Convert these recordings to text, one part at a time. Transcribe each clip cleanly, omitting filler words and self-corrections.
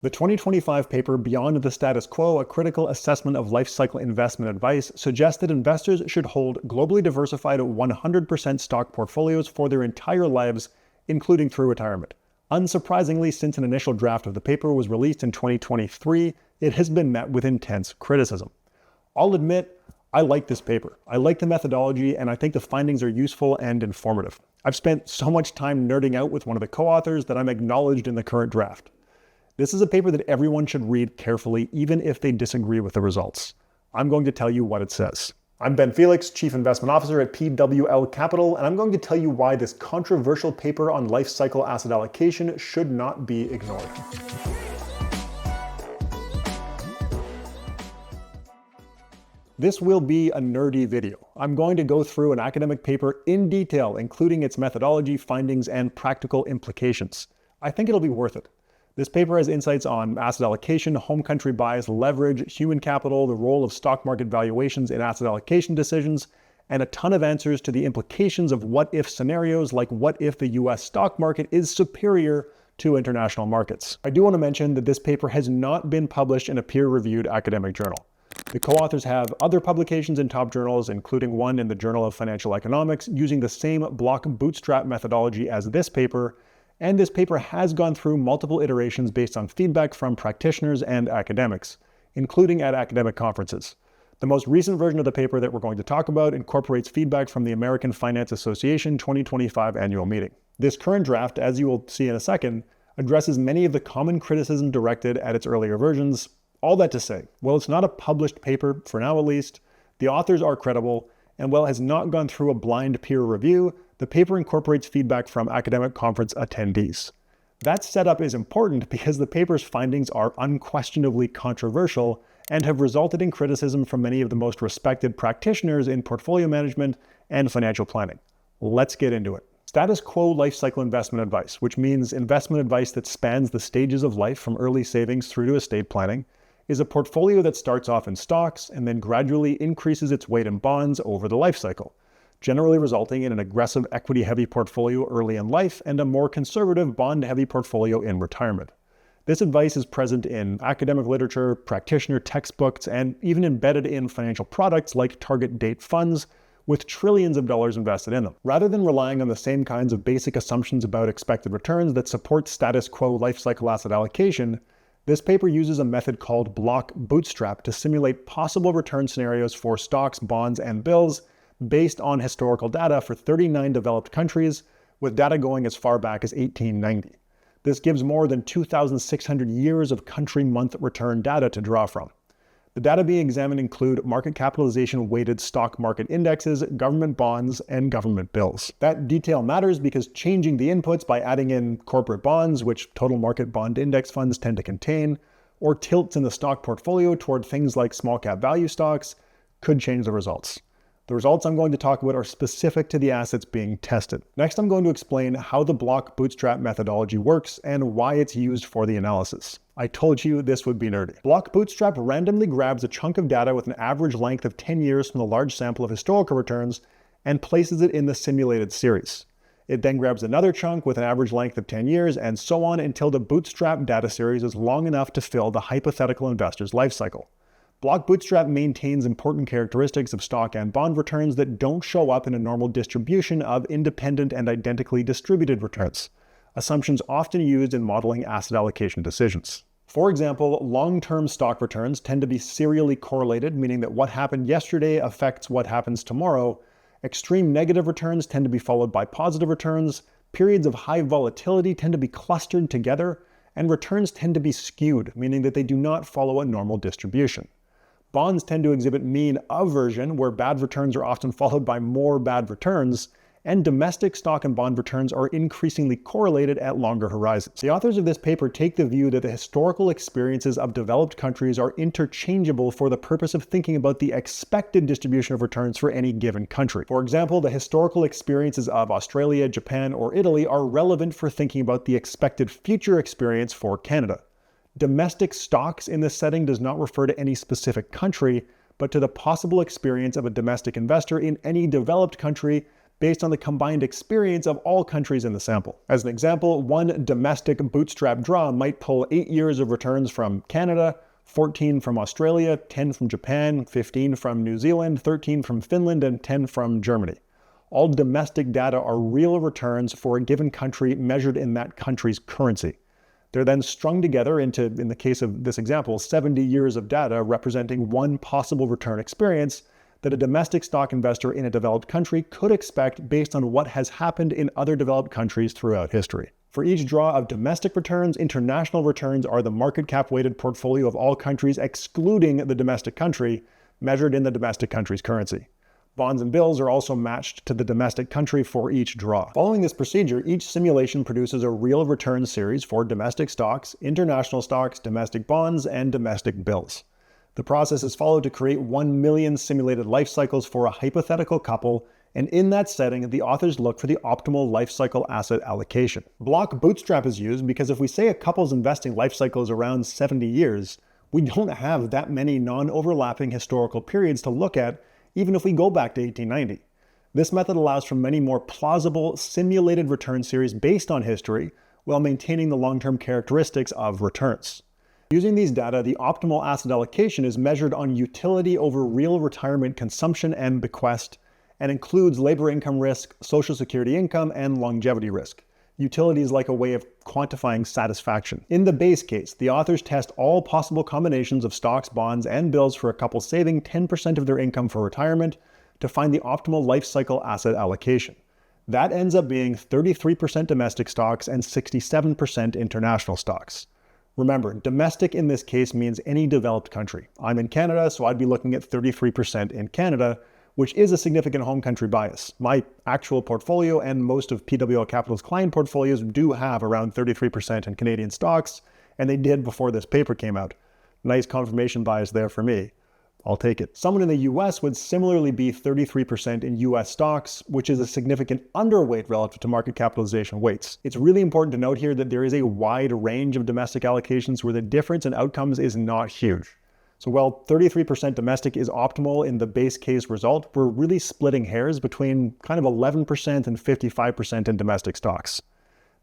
The 2025 paper Beyond the Status Quo, a critical assessment of life cycle investment advice, suggests that investors should hold globally diversified 100% stock portfolios for their entire lives, including through retirement. Unsurprisingly, since an initial draft of the paper was released in 2023, it has been met with intense criticism. I'll admit, I like this paper. I like the methodology, and I think the findings are useful and informative. I've spent so much time nerding out with one of the co-authors that I'm acknowledged in the current draft. This is a paper that everyone should read carefully, even if they disagree with the results. I'm going to tell you what it says. I'm Ben Felix, Chief Investment Officer at PWL Capital, and I'm going to tell you why this controversial paper on life cycle asset allocation should not be ignored. This will be a nerdy video. I'm going to go through an academic paper in detail, including its methodology, findings, and practical implications. I think it'll be worth it. This paper has insights on asset allocation, home country bias, leverage, human capital, the role of stock market valuations in asset allocation decisions, and a ton of answers to the implications of what-if scenarios, like what if the US stock market is superior to international markets. I do want to mention that this paper has not been published in a peer-reviewed academic journal. The co-authors have other publications in top journals, including one in the Journal of Financial Economics, using the same block bootstrap methodology as this paper, and this paper has gone through multiple iterations based on feedback from practitioners and academics, including at academic conferences. The most recent version of the paper that we're going to talk about incorporates feedback from the American Finance Association 2025 annual meeting. This current draft, as you will see in a second, addresses many of the common criticism directed at its earlier versions. All that to say, while it's not a published paper, for now at least, the authors are credible, and while it has not gone through a blind peer review, the paper incorporates feedback from academic conference attendees. That setup is important because the paper's findings are unquestionably controversial and have resulted in criticism from many of the most respected practitioners in portfolio management and financial planning. Let's get into it. Status quo life cycle investment advice, which means investment advice that spans the stages of life from early savings through to estate planning, is a portfolio that starts off in stocks and then gradually increases its weight in bonds over the life cycle, generally resulting in an aggressive equity-heavy portfolio early in life and a more conservative bond-heavy portfolio in retirement. This advice is present in academic literature, practitioner textbooks, and even embedded in financial products like target date funds with trillions of dollars invested in them. Rather than relying on the same kinds of basic assumptions about expected returns that support status quo life cycle asset allocation, this paper uses a method called block bootstrap to simulate possible return scenarios for stocks, bonds, and bills based on historical data for 39 developed countries, with data going as far back as 1890. This gives more than 2,600 years of country month return data to draw from. The data being examined include market capitalization weighted stock market indexes, government bonds, and government bills. That detail matters because changing the inputs by adding in corporate bonds, which total market bond index funds tend to contain, or tilts in the stock portfolio toward things like small cap value stocks, could change the results. The results I'm going to talk about are specific to the assets being tested. Next, I'm going to explain how the block bootstrap methodology works and why it's used for the analysis. I told you this would be nerdy. Block bootstrap randomly grabs a chunk of data with an average length of 10 years from the large sample of historical returns and places it in the simulated series. It then grabs another chunk with an average length of 10 years and so on until the bootstrap data series is long enough to fill the hypothetical investor's life cycle. Block bootstrap maintains important characteristics of stock and bond returns that don't show up in a normal distribution of independent and identically distributed returns, assumptions often used in modeling asset allocation decisions. For example, long-term stock returns tend to be serially correlated, meaning that what happened yesterday affects what happens tomorrow. Extreme negative returns tend to be followed by positive returns. Periods of high volatility tend to be clustered together, and returns tend to be skewed, meaning that they do not follow a normal distribution. Bonds tend to exhibit mean aversion, where bad returns are often followed by more bad returns, and domestic stock and bond returns are increasingly correlated at longer horizons. The authors of this paper take the view that the historical experiences of developed countries are interchangeable for the purpose of thinking about the expected distribution of returns for any given country. For example, the historical experiences of Australia, Japan, or Italy are relevant for thinking about the expected future experience for Canada. Domestic stocks in this setting does not refer to any specific country, but to the possible experience of a domestic investor in any developed country based on the combined experience of all countries in the sample. As an example, one domestic bootstrap draw might pull 8 years of returns from Canada, 14 from Australia, 10 from Japan, 15 from New Zealand, 13 from Finland, and 10 from Germany. All domestic data are real returns for a given country measured in that country's currency. They're then strung together into, in the case of this example, 70 years of data representing one possible return experience that a domestic stock investor in a developed country could expect based on what has happened in other developed countries throughout history. For each draw of domestic returns, international returns are the market cap weighted portfolio of all countries excluding the domestic country, measured in the domestic country's currency. Bonds and bills are also matched to the domestic country for each draw. Following this procedure, each simulation produces a real return series for domestic stocks, international stocks, domestic bonds, and domestic bills. The process is followed to create 1 million simulated life cycles for a hypothetical couple, and in that setting, the authors look for the optimal life cycle asset allocation. Block bootstrap is used because if we say a couple's investing life cycle is around 70 years, we don't have that many non-overlapping historical periods to look at, even if we go back to 1890. This method allows for many more plausible, simulated return series based on history, while maintaining the long-term characteristics of returns. Using these data, the optimal asset allocation is measured on utility over real retirement consumption and bequest, and includes labor income risk, social security income, and longevity risk. Utility is like a way of quantifying satisfaction. In the base case, the authors test all possible combinations of stocks, bonds, and bills for a couple saving 10% of their income for retirement to find the optimal life cycle asset allocation. That ends up being 33% domestic stocks and 67% international stocks. Remember, domestic in this case means any developed country. I'm in Canada, so I'd be looking at 33% in Canada, which is a significant home country bias. My actual portfolio and most of PWL Capital's client portfolios do have around 33% in Canadian stocks, and they did before this paper came out. Nice confirmation bias there for me. I'll take it. Someone in the US would similarly be 33% in US stocks, which is a significant underweight relative to market capitalization weights. It's really important to note here that there is a wide range of domestic allocations where the difference in outcomes is not huge. So while 33% domestic is optimal in the base case result, we're really splitting hairs between kind of 11% and 55% in domestic stocks.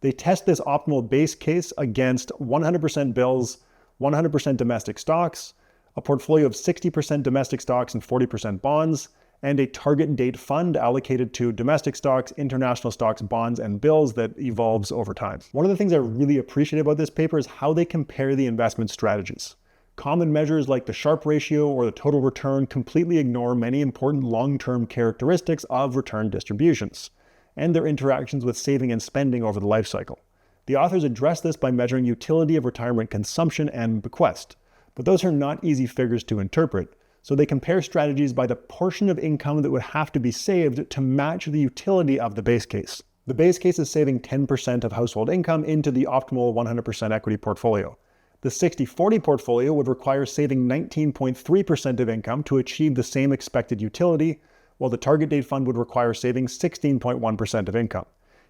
They test this optimal base case against 100% bills, 100% domestic stocks, a portfolio of 60% domestic stocks and 40% bonds, and a target date fund allocated to domestic stocks, international stocks, bonds, and bills that evolves over time. One of the things I really appreciate about this paper is how they compare the investment strategies. Common measures like the Sharpe ratio or the total return completely ignore many important long-term characteristics of return distributions and their interactions with saving and spending over the life cycle. The authors address this by measuring utility of retirement consumption and bequest, but those are not easy figures to interpret, so they compare strategies by the portion of income that would have to be saved to match the utility of the base case. The base case is saving 10% of household income into the optimal 100% equity portfolio. The 60-40 portfolio would require saving 19.3% of income to achieve the same expected utility, while the target date fund would require saving 16.1% of income.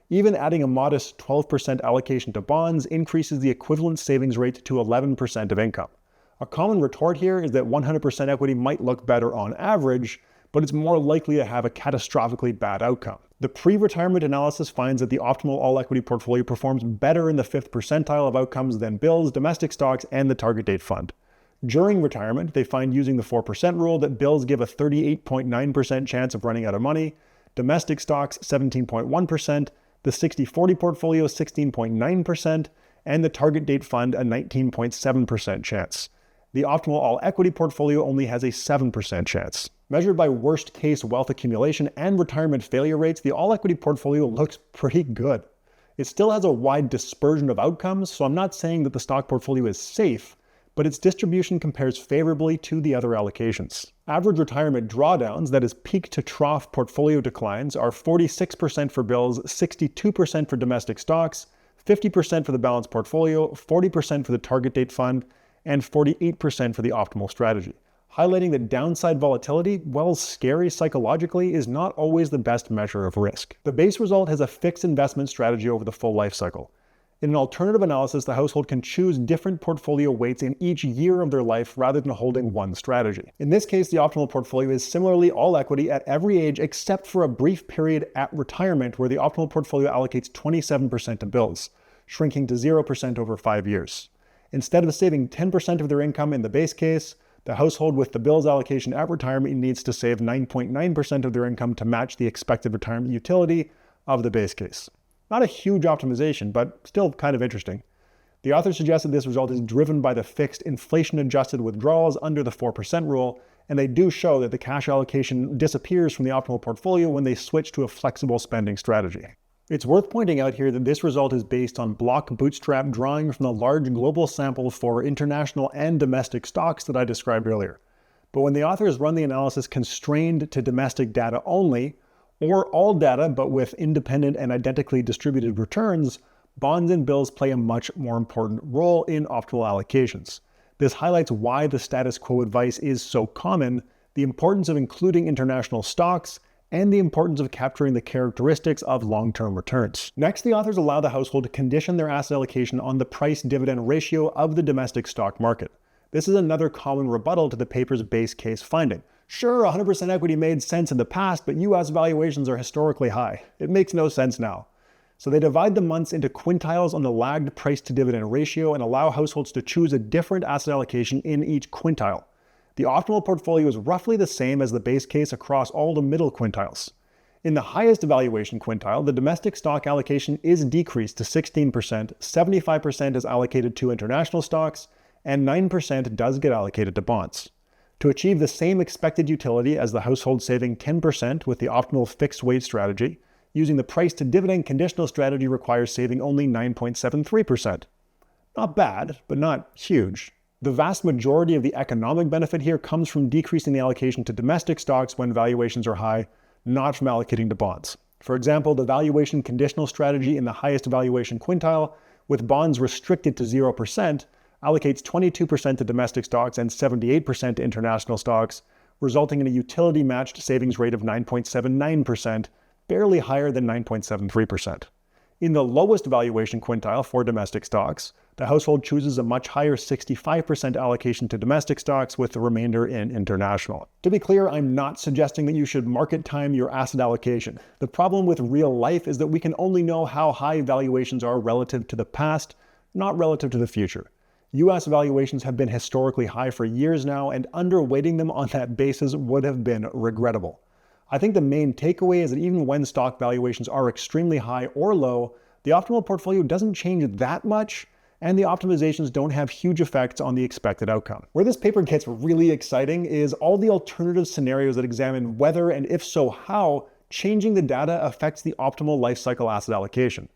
Even adding a modest 12% allocation to bonds increases the equivalent savings rate to 11% of income. A common retort here is that 100% equity might look better on average, but it's more likely to have a catastrophically bad outcome. The pre-retirement analysis finds that the optimal all-equity portfolio performs better in the 5th percentile of outcomes than bills, domestic stocks, and the target date fund. During retirement, they find using the 4% rule that bills give a 38.9% chance of running out of money, domestic stocks 17.1%, the 60-40 portfolio 16.9%, and the target date fund a 19.7% chance. The optimal all-equity portfolio only has a 7% chance. Measured by worst-case wealth accumulation and retirement failure rates, the all-equity portfolio looks pretty good. It still has a wide dispersion of outcomes, so I'm not saying that the stock portfolio is safe, but its distribution compares favorably to the other allocations. Average retirement drawdowns, that is peak to trough portfolio declines, are 46% for bills, 62% for domestic stocks, 50% for the balanced portfolio, 40% for the target date fund, and 48% for the optimal strategy, highlighting that downside volatility, while scary psychologically, is not always the best measure of risk. The base result has a fixed investment strategy over the full life cycle. In an alternative analysis, the household can choose different portfolio weights in each year of their life rather than holding one strategy. In this case, the optimal portfolio is similarly all equity at every age except for a brief period at retirement where the optimal portfolio allocates 27% to bills, shrinking to 0% over 5 years. Instead of saving 10% of their income in the base case, the household with the bills allocation at retirement needs to save 9.9% of their income to match the expected retirement utility of the base case. Not a huge optimization, but still kind of interesting. The author suggests that this result is driven by the fixed inflation-adjusted withdrawals under the 4% rule, and they do show that the cash allocation disappears from the optimal portfolio when they switch to a flexible spending strategy. It's worth pointing out here that this result is based on block bootstrap drawing from the large global sample for international and domestic stocks that I described earlier. But when the authors run the analysis constrained to domestic data only, or all data but with independent and identically distributed returns, bonds and bills play a much more important role in optimal allocations. This highlights why the status quo advice is so common, the importance of including international stocks, and the importance of capturing the characteristics of long-term returns. Next, the authors allow the household to condition their asset allocation on the price-dividend ratio of the domestic stock market. This is another common rebuttal to the paper's base case finding. Sure, 100% equity made sense in the past, but US valuations are historically high. It makes no sense now. So they divide the months into quintiles on the lagged price-to-dividend ratio and allow households to choose a different asset allocation in each quintile. The optimal portfolio is roughly the same as the base case across all the middle quintiles. In the highest valuation quintile, the domestic stock allocation is decreased to 16%, 75% is allocated to international stocks, and 9% does get allocated to bonds. To achieve the same expected utility as the household saving 10% with the optimal fixed weight strategy, using the price-to-dividend conditional strategy requires saving only 9.73%. Not bad, but not huge. The vast majority of the economic benefit here comes from decreasing the allocation to domestic stocks when valuations are high, not from allocating to bonds. For example, the valuation conditional strategy in the highest valuation quintile, with bonds restricted to 0%, allocates 22% to domestic stocks and 78% to international stocks, resulting in a utility-matched savings rate of 9.79%, barely higher than 9.73%. In the lowest valuation quintile for domestic stocks, the household chooses a much higher 65% allocation to domestic stocks with the remainder in international. To be clear, I'm not suggesting that you should market time your asset allocation. The problem with real life is that we can only know how high valuations are relative to the past, not relative to the future. US valuations have been historically high for years now, and underweighting them on that basis would have been regrettable. I think the main takeaway is that even when stock valuations are extremely high or low, the optimal portfolio doesn't change that much, and the optimizations don't have huge effects on the expected outcome. Where this paper gets really exciting is all the alternative scenarios that examine whether, and if so how, changing the data affects the optimal lifecycle asset allocation.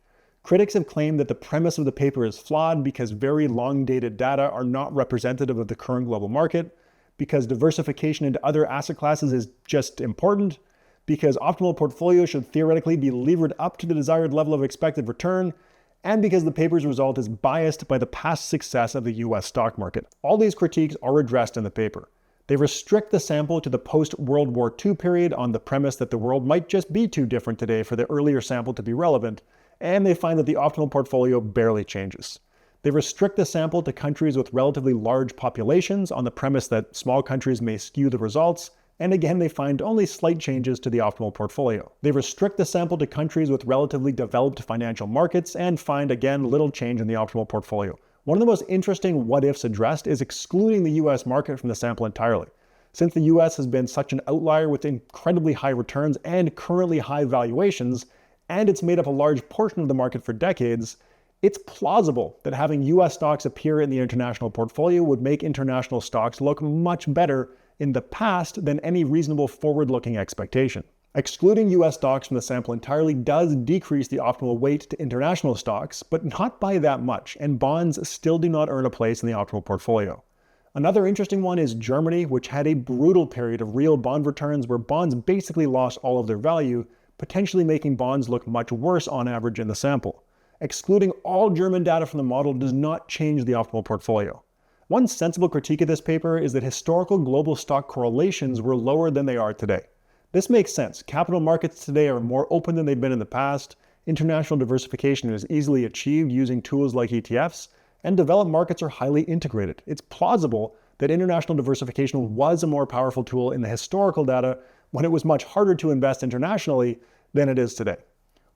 Critics have claimed that the premise of the paper is flawed because very long-dated data are not representative of the current global market, because diversification into other asset classes is just important, because optimal portfolios should theoretically be levered up to the desired level of expected return, and because the paper's result is biased by the past success of the US stock market. All these critiques are addressed in the paper. They restrict the sample to the post-World War II period on the premise that the world might just be too different today for the earlier sample to be relevant, and they find that the optimal portfolio barely changes. They restrict the sample to countries with relatively large populations on the premise that small countries may skew the results, and again they find only slight changes to the optimal portfolio. They restrict the sample to countries with relatively developed financial markets and find again little change in the optimal portfolio. One of the most interesting what-ifs addressed is excluding the US market from the sample entirely. Since the US has been such an outlier with incredibly high returns and currently high valuations, and it's made up a large portion of the market for decades, it's plausible that having US stocks appear in the international portfolio would make international stocks look much better in the past than any reasonable forward-looking expectation. Excluding US stocks from the sample entirely does decrease the optimal weight to international stocks, but not by that much, and bonds still do not earn a place in the optimal portfolio. Another interesting one is Germany, which had a brutal period of real bond returns where bonds basically lost all of their value, potentially making bonds look much worse on average in the sample. Excluding all German data from the model does not change the optimal portfolio. One sensible critique of this paper is that historical global stock correlations were lower than they are today. This makes sense. Capital markets today are more open than they've been in the past, international diversification is easily achieved using tools like ETFs, and developed markets are highly integrated. It's plausible that international diversification was a more powerful tool in the historical data when it was much harder to invest internationally than it is today.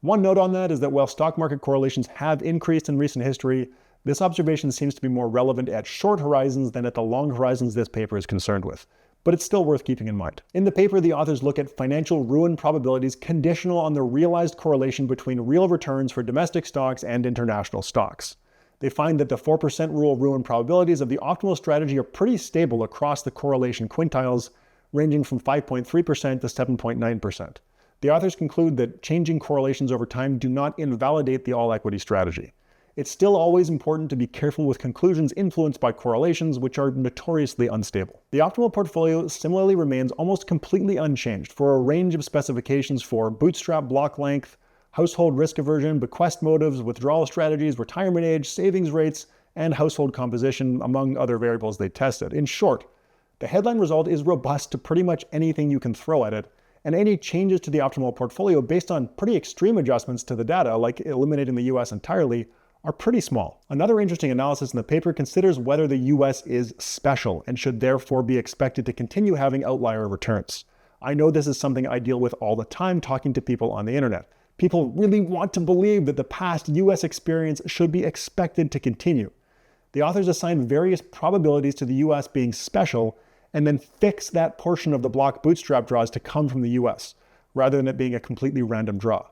One note on that is that while stock market correlations have increased in recent history, this observation seems to be more relevant at short horizons than at the long horizons this paper is concerned with. But it's still worth keeping in mind. In the paper, the authors look at financial ruin probabilities conditional on the realized correlation between real returns for domestic stocks and international stocks. They find that the 4% rule of ruin probabilities of the optimal strategy are pretty stable across the correlation quintiles, ranging from 5.3% to 7.9%. The authors conclude that changing correlations over time do not invalidate the all-equity strategy. It's still always important to be careful with conclusions influenced by correlations, which are notoriously unstable. The optimal portfolio similarly remains almost completely unchanged for a range of specifications for bootstrap block length, household risk aversion, bequest motives, withdrawal strategies, retirement age, savings rates, and household composition, among other variables they tested. In short, the headline result is robust to pretty much anything you can throw at it, and any changes to the optimal portfolio based on pretty extreme adjustments to the data, like eliminating the US entirely, are pretty small. Another interesting analysis in the paper considers whether the US is special and should therefore be expected to continue having outlier returns. I know this is something I deal with all the time talking to people on the internet. People really want to believe that the past US experience should be expected to continue. The authors assign various probabilities to the US being special and then fix that portion of the block bootstrap draws to come from the US, rather than it being a completely random draw.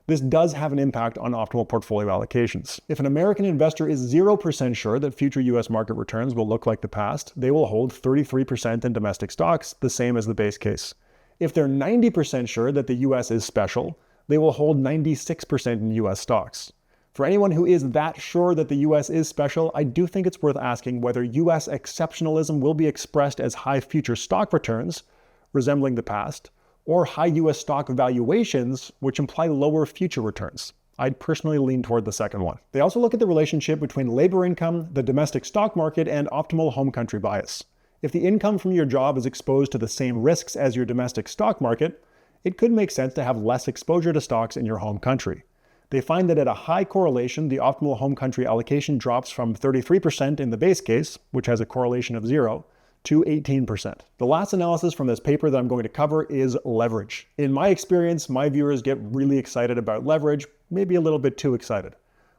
This does have an impact on optimal portfolio allocations. If an American investor is 0% sure that future US market returns will look like the past, they will hold 33% in domestic stocks, the same as the base case. If they're 90% sure that the US is special, they will hold 96% in US stocks. For anyone who is that sure that the US is special, I do think it's worth asking whether US exceptionalism will be expressed as high future stock returns, resembling the past, or high US stock valuations, which imply lower future returns. I'd personally lean toward the second one. They also look at the relationship between labor income, the domestic stock market, and optimal home country bias. If the income from your job is exposed to the same risks as your domestic stock market, it could make sense to have less exposure to stocks in your home country. They find that at a high correlation, the optimal home country allocation drops from 33% in the base case, which has a correlation of 0, to 18%. The last analysis from this paper that I'm going to cover is leverage. In my experience, my viewers get really excited about leverage, maybe a little bit too excited.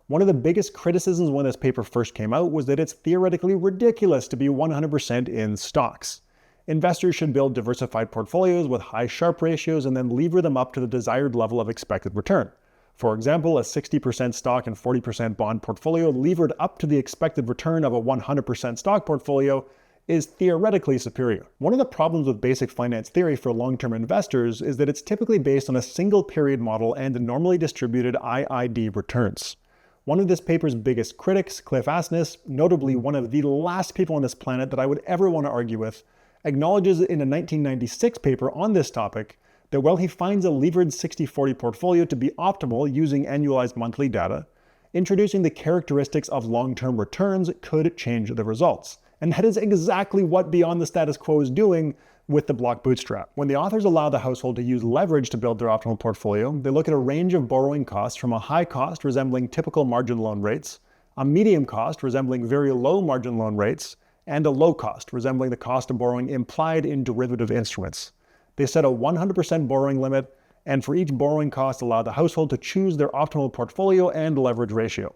One of the biggest criticisms when this paper first came out was that it's theoretically ridiculous to be 100% in stocks. Investors should build diversified portfolios with high Sharpe ratios and then lever them up to the desired level of expected return. For example, a 60% stock and 40% bond portfolio levered up to the expected return of a 100% stock portfolio is theoretically superior. One of the problems with basic finance theory for long-term investors is that it's typically based on a single period model and normally distributed IID returns. One of this paper's biggest critics, Cliff Asness, notably one of the last people on this planet that I would ever want to argue with, acknowledges in a 1996 paper on this topic that while he finds a levered 60-40 portfolio to be optimal using annualized monthly data, introducing the characteristics of long-term returns could change the results. And that is exactly what Beyond the Status Quo is doing with the block bootstrap. When the authors allow the household to use leverage to build their optimal portfolio, they look at a range of borrowing costs from a high cost resembling typical margin loan rates, a medium cost resembling very low margin loan rates, and a low cost resembling the cost of borrowing implied in derivative instruments. They set a 100% borrowing limit, and for each borrowing cost allow the household to choose their optimal portfolio and leverage ratio.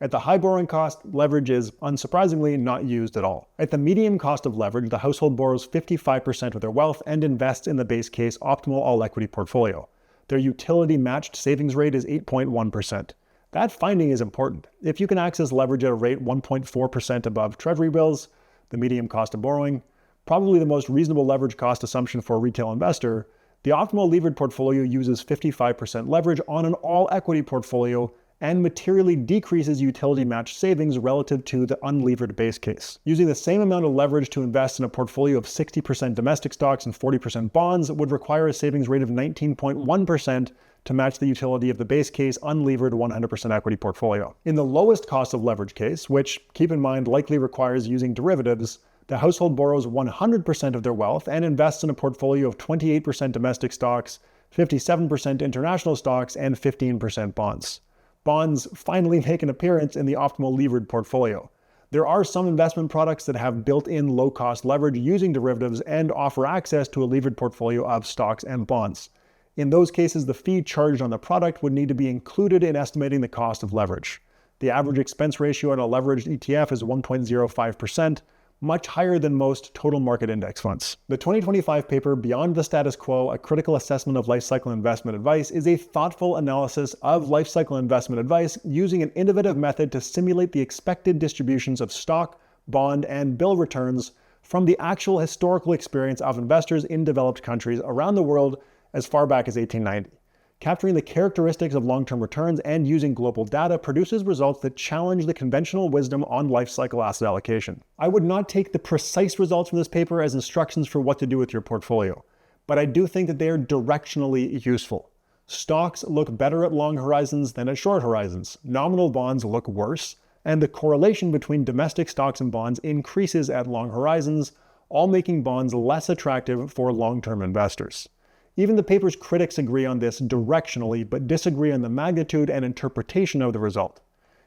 At the high borrowing cost, leverage is, unsurprisingly, not used at all. At the medium cost of leverage, the household borrows 55% of their wealth and invests in the base case optimal all-equity portfolio. Their utility-matched savings rate is 8.1%. That finding is important. If you can access leverage at a rate 1.4% above Treasury bills, the medium cost of borrowing, probably the most reasonable leverage cost assumption for a retail investor, the optimal levered portfolio uses 55% leverage on an all-equity portfolio and materially decreases utility-matched savings relative to the unlevered base case. Using the same amount of leverage to invest in a portfolio of 60% domestic stocks and 40% bonds would require a savings rate of 19.1% to match the utility of the base case unlevered 100% equity portfolio. In the lowest cost of leverage case, which, keep in mind, likely requires using derivatives, the household borrows 100% of their wealth and invests in a portfolio of 28% domestic stocks, 57% international stocks, and 15% bonds. Bonds finally make an appearance in the optimal levered portfolio. There are some investment products that have built-in low-cost leverage using derivatives and offer access to a levered portfolio of stocks and bonds. In those cases, the fee charged on the product would need to be included in estimating the cost of leverage. The average expense ratio on a leveraged ETF is 1.05%, much higher than most total market index funds. The 2025 paper, Beyond the Status Quo, A Critical Assessment of Lifecycle Investment Advice, is a thoughtful analysis of lifecycle investment advice using an innovative method to simulate the expected distributions of stock, bond, and bill returns from the actual historical experience of investors in developed countries around the world as far back as 1890. Capturing the characteristics of long-term returns and using global data produces results that challenge the conventional wisdom on life cycle asset allocation. I would not take the precise results from this paper as instructions for what to do with your portfolio, but I do think that they are directionally useful. Stocks look better at long horizons than at short horizons. Nominal bonds look worse, and the correlation between domestic stocks and bonds increases at long horizons, all making bonds less attractive for long-term investors. Even the paper's critics agree on this directionally, but disagree on the magnitude and interpretation of the result.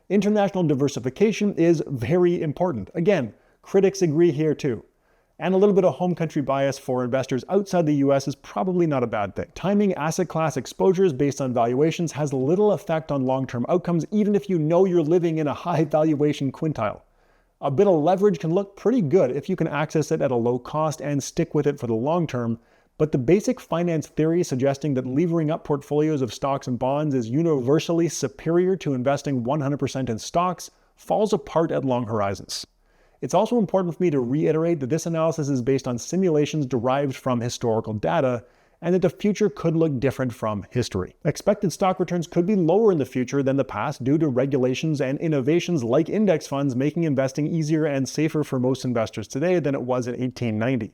International diversification is very important. Again, critics agree here too. And a little bit of home country bias for investors outside the US is probably not a bad thing. Timing asset class exposures based on valuations has little effect on long-term outcomes, even if you know you're living in a high valuation quintile. A bit of leverage can look pretty good if you can access it at a low cost and stick with it for the long term. But the basic finance theory suggesting that levering up portfolios of stocks and bonds is universally superior to investing 100% in stocks falls apart at long horizons. It's also important for me to reiterate that this analysis is based on simulations derived from historical data, and that the future could look different from history. Expected stock returns could be lower in the future than the past due to regulations and innovations like index funds making investing easier and safer for most investors today than it was in 1890.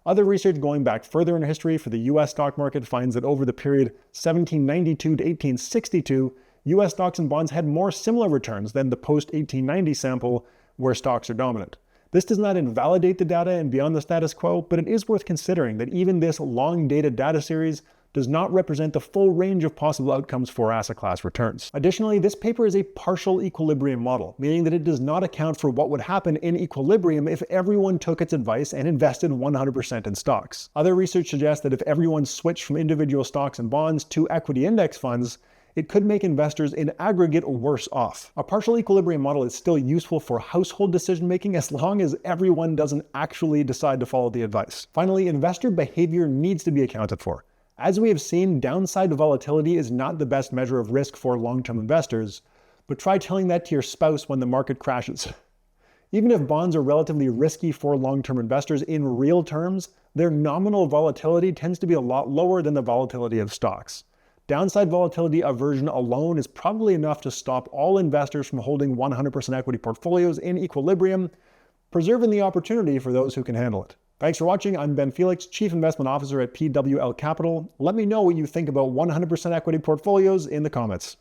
Other research going back further in history for the US stock market finds that over the period 1792 to 1862, US stocks and bonds had more similar returns than the post-1890 sample where stocks are dominant. This does not invalidate the data and Beyond the Status Quo, but it is worth considering that even this long-dated data series does not represent the full range of possible outcomes for asset class returns. Additionally, this paper is a partial equilibrium model, meaning that it does not account for what would happen in equilibrium if everyone took its advice and invested 100% in stocks. Other research suggests that if everyone switched from individual stocks and bonds to equity index funds, it could make investors in aggregate worse off. A partial equilibrium model is still useful for household decision-making as long as everyone doesn't actually decide to follow the advice. Finally, investor behavior needs to be accounted for. As we have seen, downside volatility is not the best measure of risk for long-term investors, but try telling that to your spouse when the market crashes. Even if bonds are relatively risky for long-term investors in real terms, their nominal volatility tends to be a lot lower than the volatility of stocks. Downside volatility aversion alone is probably enough to stop all investors from holding 100% equity portfolios in equilibrium, preserving the opportunity for those who can handle it. Thanks for watching. I'm Ben Felix, Chief Investment Officer at PWL Capital. Let me know what you think about 100% equity portfolios in the comments.